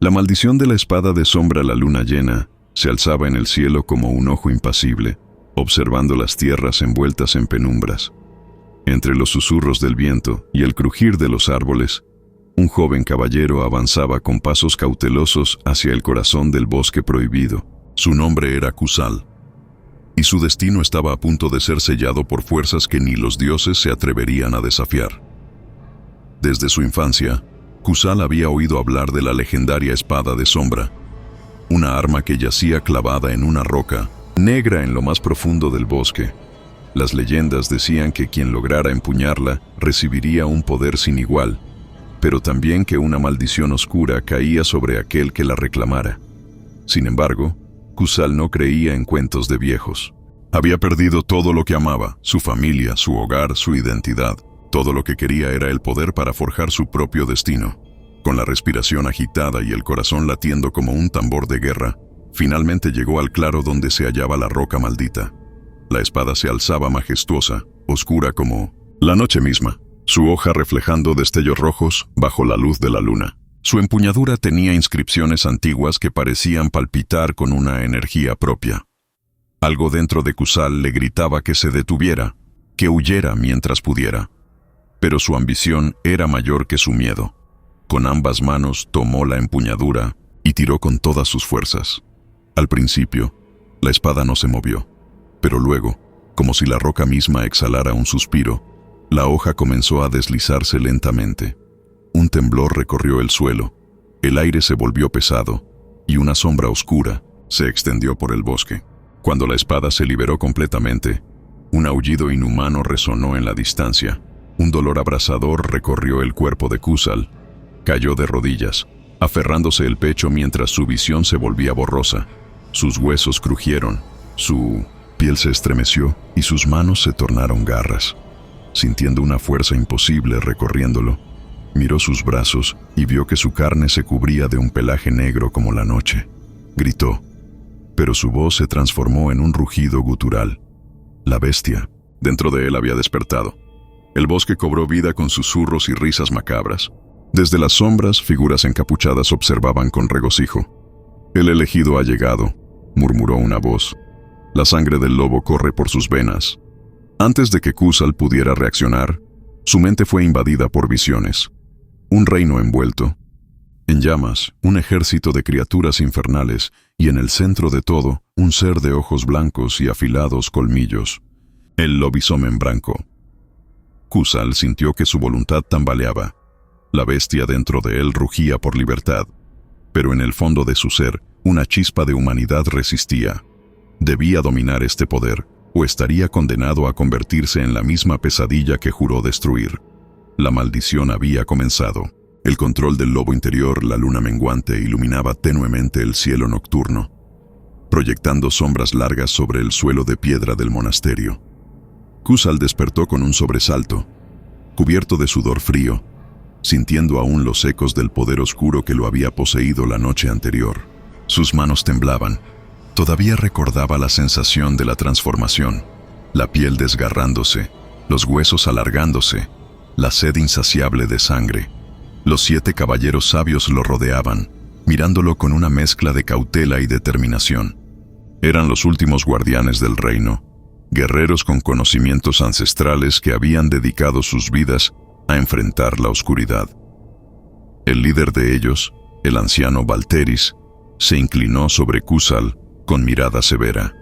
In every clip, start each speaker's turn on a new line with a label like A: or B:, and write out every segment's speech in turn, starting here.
A: La maldición de la espada de sombra la luna llena se alzaba en el cielo como un ojo impasible, observando las tierras envueltas en penumbras. Entre los susurros del viento y el crujir de los árboles, un joven caballero avanzaba con pasos cautelosos hacia el corazón del bosque prohibido. Su nombre era Kusal, y su destino estaba a punto de ser sellado por fuerzas que ni los dioses se atreverían a desafiar. Desde su infancia, Kusal había oído hablar de la legendaria espada de sombra, una arma que yacía clavada en una roca, negra en lo más profundo del bosque. Las leyendas decían que quien lograra empuñarla recibiría un poder sin igual, pero también que una maldición oscura caía sobre aquel que la reclamara. Sin embargo, Kusal no creía en cuentos de viejos. Había perdido todo lo que amaba, su familia, su hogar, su identidad. Todo lo que quería era el poder para forjar su propio destino. Con la respiración agitada y el corazón latiendo como un tambor de guerra, finalmente llegó al claro donde se hallaba la roca maldita. La espada se alzaba majestuosa, oscura como la noche misma, su hoja reflejando destellos rojos bajo la luz de la luna. Su empuñadura tenía inscripciones antiguas que parecían palpitar con una energía propia. Algo dentro de Kusal le gritaba que se detuviera, que huyera mientras pudiera. Pero su ambición era mayor que su miedo. Con ambas manos tomó la empuñadura y tiró con todas sus fuerzas. Al principio, la espada no se movió, pero luego, como si la roca misma exhalara un suspiro, la hoja comenzó a deslizarse lentamente. Un temblor recorrió el suelo, el aire se volvió pesado, y una sombra oscura se extendió por el bosque. Cuando la espada se liberó completamente, un aullido inhumano resonó en la distancia. Un dolor abrasador recorrió el cuerpo de Kusal. Cayó de rodillas, aferrándose el pecho mientras su visión se volvía borrosa. Sus huesos crujieron, su piel se estremeció y sus manos se tornaron garras. Sintiendo una fuerza imposible recorriéndolo, miró sus brazos y vio que su carne se cubría de un pelaje negro como la noche. Gritó, pero su voz se transformó en un rugido gutural. La bestia, dentro de él, había despertado. El bosque cobró vida con susurros y risas macabras. Desde las sombras, figuras encapuchadas observaban con regocijo. «El elegido ha llegado», murmuró una voz. «La sangre del lobo corre por sus venas». Antes de que Kusal pudiera reaccionar, su mente fue invadida por visiones. Un reino envuelto en llamas, un ejército de criaturas infernales y en el centro de todo, un ser de ojos blancos y afilados colmillos. El lobisomem branco. Kusal sintió que su voluntad tambaleaba. La bestia dentro de él rugía por libertad, pero en el fondo de su ser, una chispa de humanidad resistía. Debía dominar este poder, o estaría condenado a convertirse en la misma pesadilla que juró destruir. La maldición había comenzado. El control del lobo interior, la luna menguante, iluminaba tenuemente el cielo nocturno, proyectando sombras largas sobre el suelo de piedra del monasterio. Kusal despertó con un sobresalto, cubierto de sudor frío, sintiendo aún los ecos del poder oscuro que lo había poseído la noche anterior. Sus manos temblaban. Todavía recordaba la sensación de la transformación, la piel desgarrándose, los huesos alargándose, la sed insaciable de sangre. Los 7 caballeros sabios lo rodeaban, mirándolo con una mezcla de cautela y determinación. Eran los últimos guardianes del reino, guerreros con conocimientos ancestrales que habían dedicado sus vidas a enfrentar la oscuridad. El líder de ellos, el anciano Valteris, se inclinó sobre Kusal con mirada severa.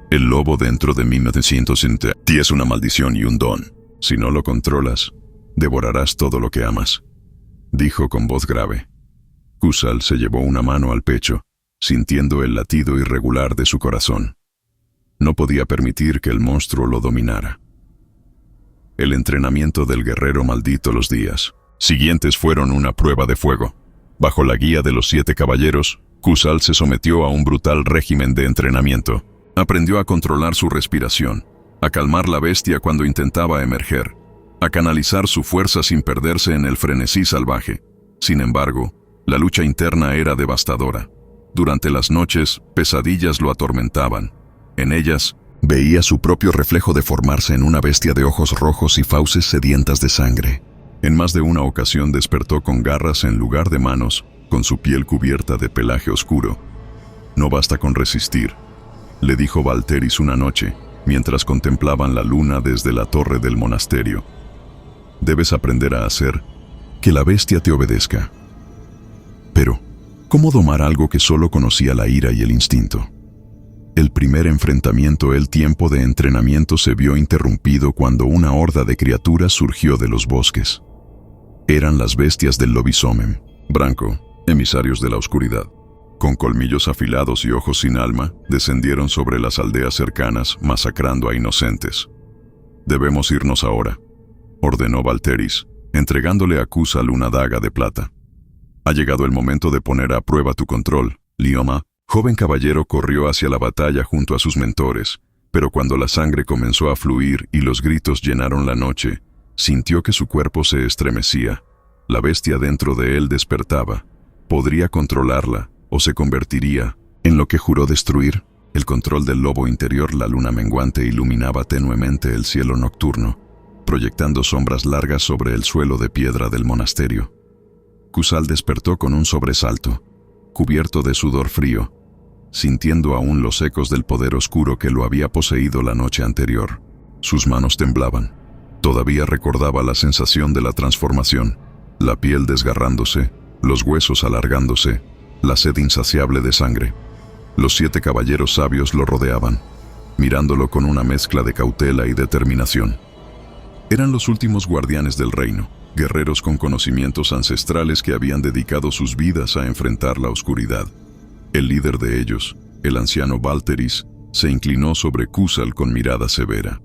A: «El lobo dentro de mí me siento sin ti es una maldición y un don. Si no lo controlas, devorarás todo lo que amas», dijo con voz grave. Kusal se llevó una mano al pecho, sintiendo el latido irregular de su corazón. No podía permitir que el monstruo lo dominara. El entrenamiento del guerrero maldito. Los días siguientes fueron una prueba de fuego. Bajo la guía de los 7 caballeros, Kusal se sometió a un brutal régimen de entrenamiento. Aprendió a controlar su respiración, a calmar la bestia cuando intentaba emerger, a canalizar su fuerza sin perderse en el frenesí salvaje. Sin embargo, la lucha interna era devastadora. Durante las noches, pesadillas lo atormentaban. En ellas, veía su propio reflejo deformarse en una bestia de ojos rojos y fauces sedientas de sangre. En más de una ocasión despertó con garras en lugar de manos con su piel cubierta de pelaje oscuro. «No basta con resistir», le dijo Valteris una noche, mientras contemplaban la luna desde la torre del monasterio. «Debes aprender a hacer que la bestia te obedezca». Pero, ¿cómo domar algo que solo conocía la ira y el instinto? El primer enfrentamiento, el tiempo de entrenamiento, se vio interrumpido cuando una horda de criaturas surgió de los bosques. Eran las bestias del lobisomem, Branco, emisarios de la oscuridad. Con colmillos afilados y ojos sin alma, descendieron sobre las aldeas cercanas, masacrando a inocentes. «Debemos irnos ahora», ordenó Valteris, entregándole a Kusal una daga de plata. «Ha llegado el momento de poner a prueba tu control, Lioma». Joven caballero corrió hacia la batalla junto a sus mentores, pero cuando la sangre comenzó a fluir y los gritos llenaron la noche, sintió que su cuerpo se estremecía. La bestia dentro de él despertaba. ¿Podría controlarla o se convertiría en lo que juró destruir? El control del lobo interior. La luna menguante iluminaba tenuemente el cielo nocturno, proyectando sombras largas sobre el suelo de piedra del monasterio. Kusal despertó con un sobresalto, cubierto de sudor frío, sintiendo aún los ecos del poder oscuro que lo había poseído la noche anterior. Sus manos temblaban. Todavía recordaba la sensación de la transformación, la piel desgarrándose, los huesos alargándose, la sed insaciable de sangre. Los 7 caballeros sabios lo rodeaban, mirándolo con una mezcla de cautela y determinación. Eran los últimos guardianes del reino, guerreros con conocimientos ancestrales que habían dedicado sus vidas a enfrentar la oscuridad. El líder de ellos, el anciano Valteris, se inclinó sobre Kusal con mirada severa.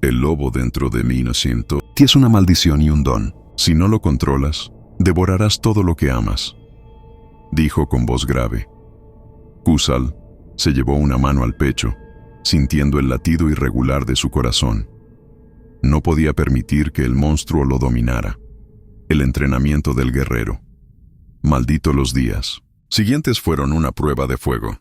A: «El lobo dentro de mí no siento. Tienes una maldición y un don. Si no lo controlas, devorarás todo lo que amas», dijo con voz grave. Kusal se llevó una mano al pecho, sintiendo el latido irregular de su corazón. No podía permitir que el monstruo lo dominara. El entrenamiento del guerrero. Maldito los días siguientes fueron una prueba de fuego.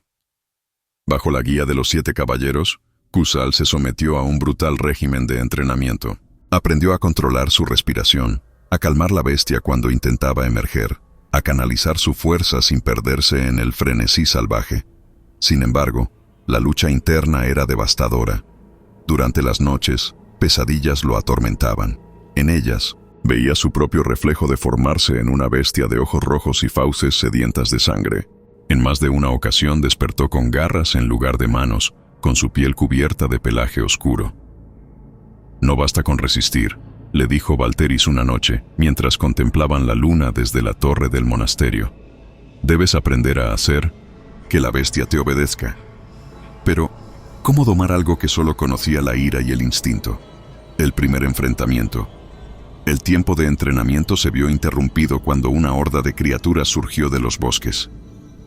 A: Bajo la guía de los 7 caballeros, Kusal se sometió a un brutal régimen de entrenamiento. Aprendió a controlar su respiración, a calmar la bestia cuando intentaba emerger, a canalizar su fuerza sin perderse en el frenesí salvaje. Sin embargo, la lucha interna era devastadora. Durante las noches, pesadillas lo atormentaban. En ellas, veía su propio reflejo deformarse en una bestia de ojos rojos y fauces sedientas de sangre. En más de una ocasión despertó con garras en lugar de manos, con su piel cubierta de pelaje oscuro. «No basta con resistir», le dijo Valteris una noche, mientras contemplaban la luna desde la torre del monasterio. «Debes aprender a hacer que la bestia te obedezca». Pero, ¿cómo domar algo que solo conocía la ira y el instinto? El primer enfrentamiento. El tiempo de entrenamiento se vio interrumpido cuando una horda de criaturas surgió de los bosques.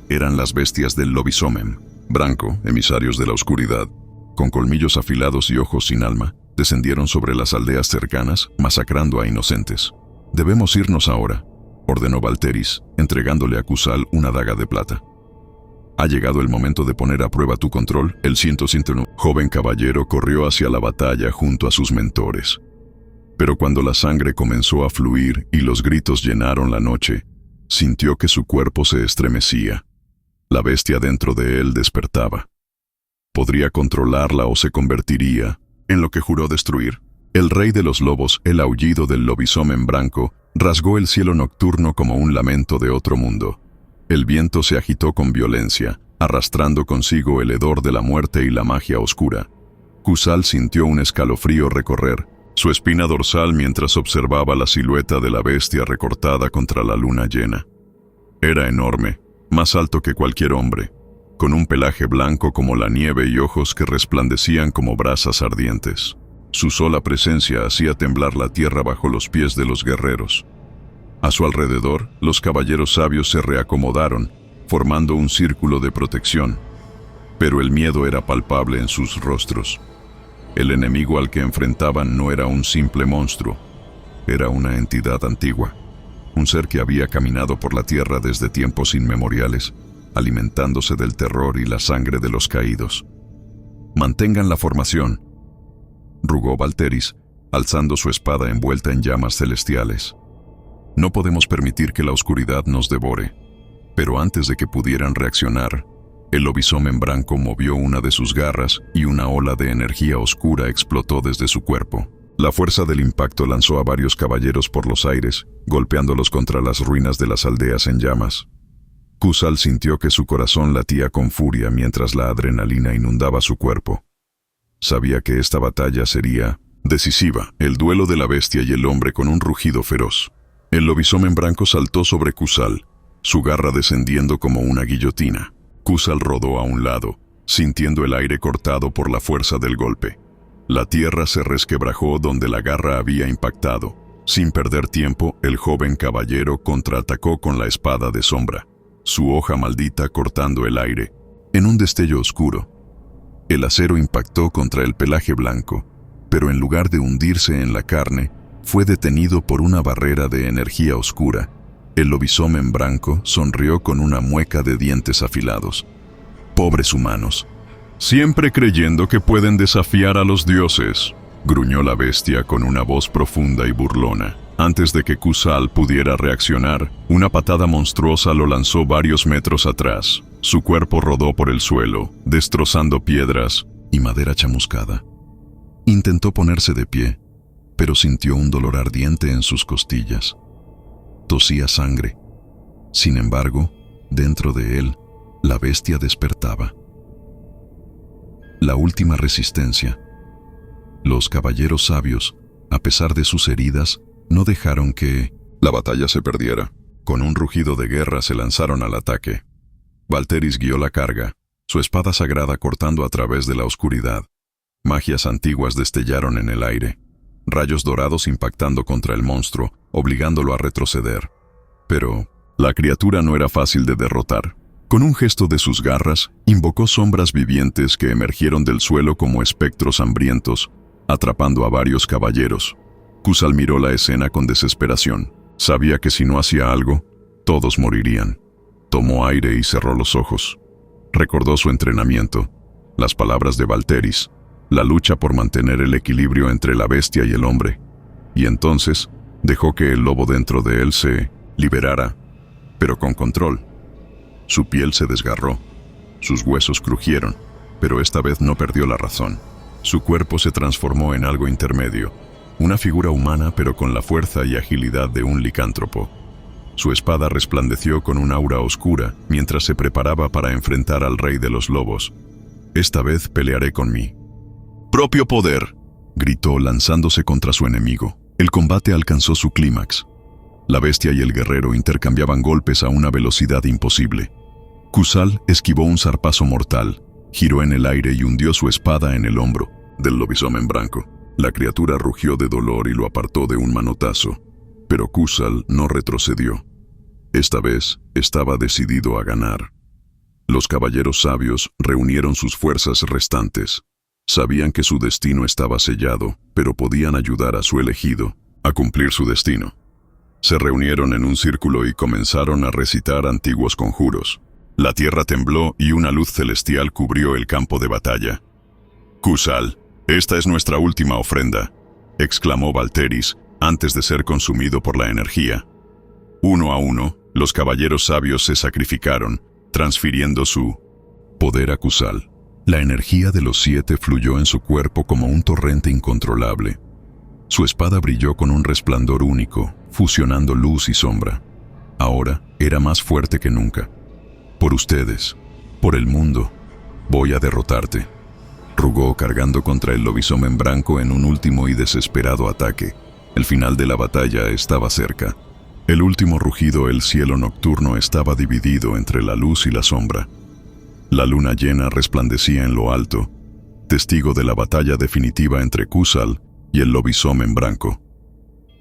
A: Eran las bestias del lobisomem, Branco, emisarios de la oscuridad. Con colmillos afilados y ojos sin alma, descendieron sobre las aldeas cercanas, masacrando a inocentes. «Debemos irnos ahora», ordenó Valteris, entregándole a Kusal una daga de plata. «Ha llegado el momento de poner a prueba tu control». El 101 joven caballero corrió hacia la batalla junto a sus mentores. Pero cuando la sangre comenzó a fluir y los gritos llenaron la noche, sintió que su cuerpo se estremecía. La bestia dentro de él despertaba. ¿Podría controlarla o se convertiría en lo que juró destruir? El rey de los lobos, el aullido del lobisomem Branco, rasgó el cielo nocturno como un lamento de otro mundo. El viento se agitó con violencia, arrastrando consigo el hedor de la muerte y la magia oscura. Kusal sintió un escalofrío recorrer su espina dorsal mientras observaba la silueta de la bestia recortada contra la luna llena. Era enorme, más alto que cualquier hombre, con un pelaje blanco como la nieve y ojos que resplandecían como brasas ardientes. Su sola presencia hacía temblar la tierra bajo los pies de los guerreros. A su alrededor, los caballeros sabios se reacomodaron, formando un círculo de protección. Pero el miedo era palpable en sus rostros. El enemigo al que enfrentaban no era un simple monstruo, era una entidad antigua, un ser que había caminado por la tierra desde tiempos inmemoriales, alimentándose del terror y la sangre de los caídos. «Mantengan la formación», rugó Valteris, alzando su espada envuelta en llamas celestiales. «No podemos permitir que la oscuridad nos devore». Pero antes de que pudieran reaccionar, el lobisomem branco movió una de sus garras y una ola de energía oscura explotó desde su cuerpo. La fuerza del impacto lanzó a varios caballeros por los aires, golpeándolos contra las ruinas de las aldeas en llamas. Kusal sintió que su corazón latía con furia mientras la adrenalina inundaba su cuerpo. Sabía que esta batalla sería decisiva, el duelo de la bestia y el hombre con un rugido feroz. El lobisomem branco saltó sobre Kusal, su garra descendiendo como una guillotina. Kusal rodó a un lado, sintiendo el aire cortado por la fuerza del golpe. La tierra se resquebrajó donde la garra había impactado. Sin perder tiempo, el joven caballero contraatacó con la espada de sombra, su hoja maldita cortando el aire. En un destello oscuro, el acero impactó contra el pelaje blanco, pero en lugar de hundirse en la carne, fue detenido por una barrera de energía oscura. El lobisomem branco sonrió con una mueca de dientes afilados. «Pobres humanos, siempre creyendo que pueden desafiar a los dioses», gruñó la bestia con una voz profunda y burlona. Antes de que Kusal pudiera reaccionar, una patada monstruosa lo lanzó varios metros atrás. Su cuerpo rodó por el suelo, destrozando piedras y madera chamuscada. Intentó ponerse de pie, pero sintió un dolor ardiente en sus costillas. Tosía sangre. Sin embargo, dentro de él, la bestia despertaba. La última resistencia. Los caballeros sabios, a pesar de sus heridas, no dejaron que la batalla se perdiera. Con un rugido de guerra se lanzaron al ataque. Valteris guió la carga, su espada sagrada cortando a través de la oscuridad. Magias antiguas destellaron en el aire, rayos dorados impactando contra el monstruo, obligándolo a retroceder. Pero la criatura no era fácil de derrotar. Con un gesto de sus garras, invocó sombras vivientes que emergieron del suelo como espectros hambrientos, atrapando a varios caballeros. Kusal miró la escena con desesperación. Sabía que si no hacía algo, todos morirían. Tomó aire y cerró los ojos. Recordó su entrenamiento, las palabras de Valteris, la lucha por mantener el equilibrio entre la bestia y el hombre. Y entonces dejó que el lobo dentro de él se liberara, pero con control. Su piel se desgarró, sus huesos crujieron, pero esta vez no perdió la razón. Su cuerpo se transformó en algo intermedio, una figura humana pero con la fuerza y agilidad de un licántropo. Su espada resplandeció con un aura oscura mientras se preparaba para enfrentar al rey de los lobos. «Esta vez pelearé con mi propio poder», gritó lanzándose contra su enemigo. El combate alcanzó su clímax. La bestia y el guerrero intercambiaban golpes a una velocidad imposible. Kusal esquivó un zarpazo mortal, giró en el aire y hundió su espada en el hombro del lobisomem branco. La criatura rugió de dolor y lo apartó de un manotazo, pero Kusal no retrocedió. Esta vez estaba decidido a ganar. Los caballeros sabios reunieron sus fuerzas restantes. Sabían que su destino estaba sellado, pero podían ayudar a su elegido a cumplir su destino. Se reunieron en un círculo y comenzaron a recitar antiguos conjuros. La tierra tembló y una luz celestial cubrió el campo de batalla. «Kusal, esta es nuestra última ofrenda», exclamó Valteris antes de ser consumido por la energía. Uno a uno, los caballeros sabios se sacrificaron, transfiriendo su poder a Kusal. La energía de los 7 fluyó en su cuerpo como un torrente incontrolable. Su espada brilló con un resplandor único, fusionando luz y sombra. Ahora era más fuerte que nunca. «Por ustedes, por el mundo, voy a derrotarte», rugó cargando contra el lobisomem branco en un último y desesperado ataque. El final de la batalla estaba cerca. El último rugido, el cielo nocturno estaba dividido entre la luz y la sombra. La luna llena resplandecía en lo alto, testigo de la batalla definitiva entre Kusal y el lobisomem branco.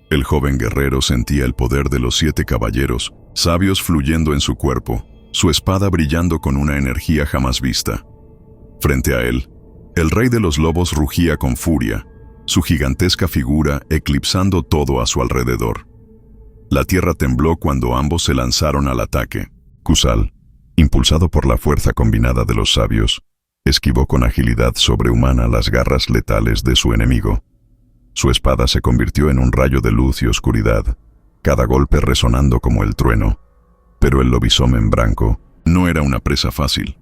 A: El joven guerrero sentía el poder de los 7 caballeros, sabios fluyendo en su cuerpo, su espada brillando con una energía jamás vista. Frente a él, el rey de los lobos rugía con furia, su gigantesca figura eclipsando todo a su alrededor. La tierra tembló cuando ambos se lanzaron al ataque. Kusal, impulsado por la fuerza combinada de los sabios, esquivó con agilidad sobrehumana las garras letales de su enemigo. Su espada se convirtió en un rayo de luz y oscuridad, cada golpe resonando como el trueno. Pero el lobisomem branco no era una presa fácil.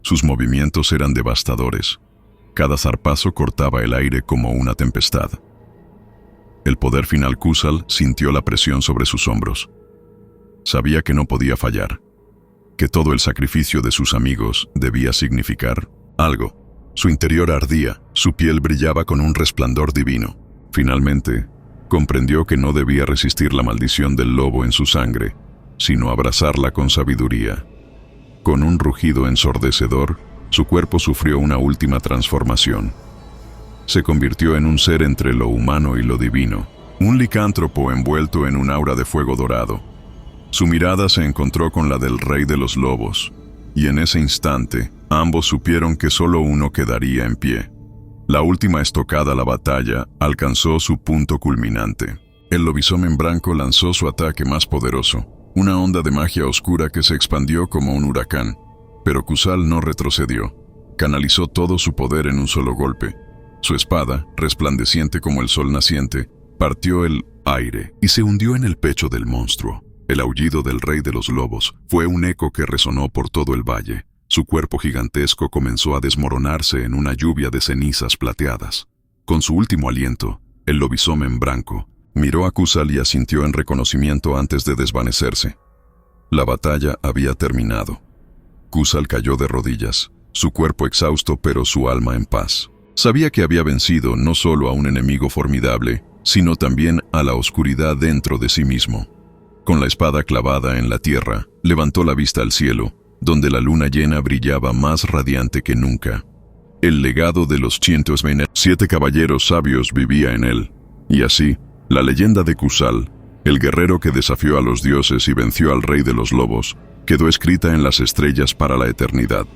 A: Sus movimientos eran devastadores. Cada zarpazo cortaba el aire como una tempestad. El poder final Kusal sintió la presión sobre sus hombros. Sabía que no podía fallar, que todo el sacrificio de sus amigos debía significar algo. Su interior ardía, su piel brillaba con un resplandor divino. Finalmente, comprendió que no debía resistir la maldición del lobo en su sangre, sino abrazarla con sabiduría. Con un rugido ensordecedor, su cuerpo sufrió una última transformación. Se convirtió en un ser entre lo humano y lo divino, un licántropo envuelto en un aura de fuego dorado. Su mirada se encontró con la del rey de los lobos, y en ese instante, ambos supieron que solo uno quedaría en pie. La última estocada a la batalla alcanzó su punto culminante. El lobisomem branco lanzó su ataque más poderoso, una onda de magia oscura que se expandió como un huracán. Pero Kusal no retrocedió. Canalizó todo su poder en un solo golpe. Su espada, resplandeciente como el sol naciente, partió el aire y se hundió en el pecho del monstruo. El aullido del rey de los lobos fue un eco que resonó por todo el valle. Su cuerpo gigantesco comenzó a desmoronarse en una lluvia de cenizas plateadas. Con su último aliento, el lobisomem branco miró a Kusal y asintió en reconocimiento antes de desvanecerse. La batalla había terminado. Kusal cayó de rodillas, su cuerpo exhausto pero su alma en paz. Sabía que había vencido no solo a un enemigo formidable, sino también a la oscuridad dentro de sí mismo. Con la espada clavada en la tierra, levantó la vista al cielo, donde la luna llena brillaba más radiante que nunca. El legado de los 127 caballeros sabios vivía en él, y así, la leyenda de Kusal, el guerrero que desafió a los dioses y venció al rey de los lobos, quedó escrita en las estrellas para la eternidad.